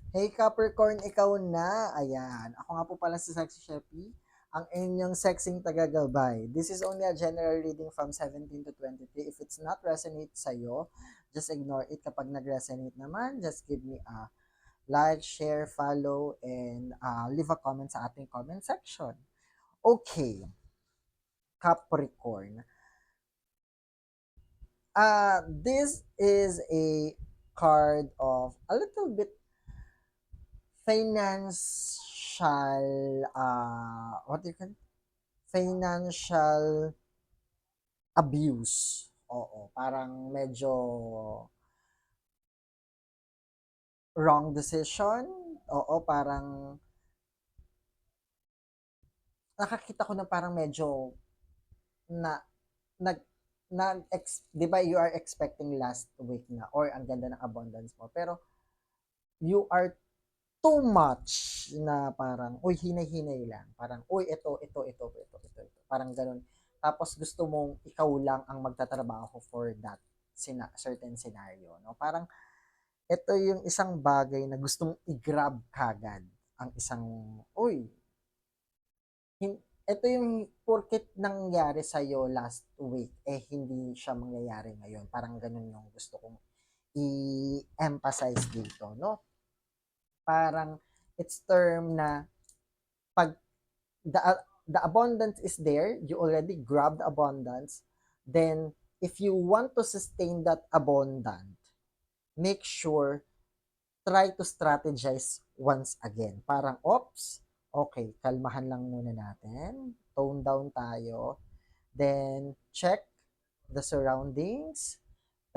Hey Capricorn, ikaw na. Ayan. Ako nga po pala si Sexy Sheppy, ang inyong sexing tagagabay. This is only a general reading from 17 to 23. If it's not resonate sa'yo, just ignore it. Kapag nag-resonate naman, just give me a like, share, follow, and leave a comment sa ating comment section. Okay, Capricorn. This is a card of a little bit financial, what do you call financial abuse. Oo, parang medyo wrong decision. Oo, parang nakakita ko na parang medyo na nag di ba you are expecting last week na or ang ganda ng abundance mo pero you are too much na parang, uy, hinay-hinay lang. Parang, uy, ito. Parang ganun. Tapos gusto mong ikaw lang ang magtatrabaho for that certain scenario. No? Parang, ito yung isang bagay na gustong i-grab kagad ang isang, uy, ito yung porket nangyari sa'yo last week, eh hindi siya mangyayari ngayon. Parang ganun yung gusto kong i-emphasize dito, no? Parang it's term na pag the abundance is there, you already grabbed abundance, then if you want to sustain that abundant, make sure try to strategize once again. Parang, oops, okay, kalmahan lang muna natin. Tone down tayo. Then, check the surroundings.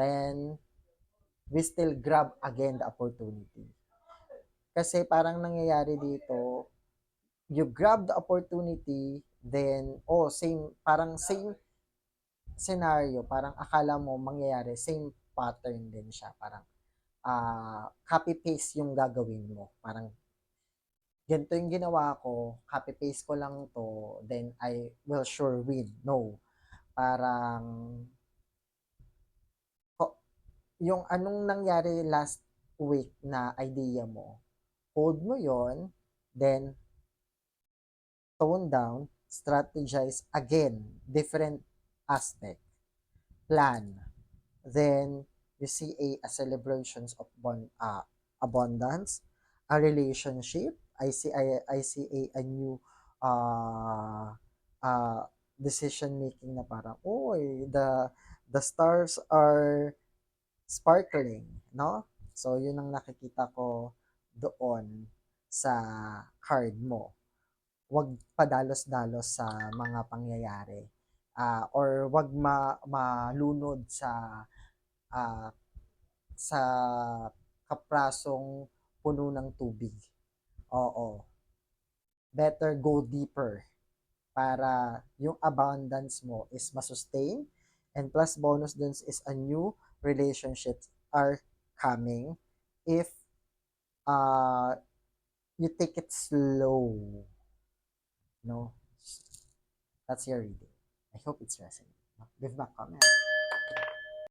Then, we still grab again the opportunity. Kasi parang nangyayari dito, you grab the opportunity, then, same scenario, parang akala mo mangyayari, same pattern din siya. Parang, copy-paste yung gagawin mo. Parang, ganito yung ginawa ko, copy-paste ko lang to, then I will sure win. No. Parang, yung anong nangyari last week na idea mo, hold mo yon, then tone down, strategize again, different aspect, plan. Then you see a celebrations of abundance, a relationship. I see a new uh, uh, decision making na parang, oy, the stars are sparkling, no? So, yun ang nakikita ko doon sa card mo. Huwag padalos-dalos sa mga pangyayari. Or wag malunod ah, sa kaprasong puno ng tubig. Oo. Better go deeper para yung abundance mo is masustain, and plus bonus dun is a new relationships are coming if uh, you take it slow. No? That's your reading. I hope it's resonant. Leave back comment.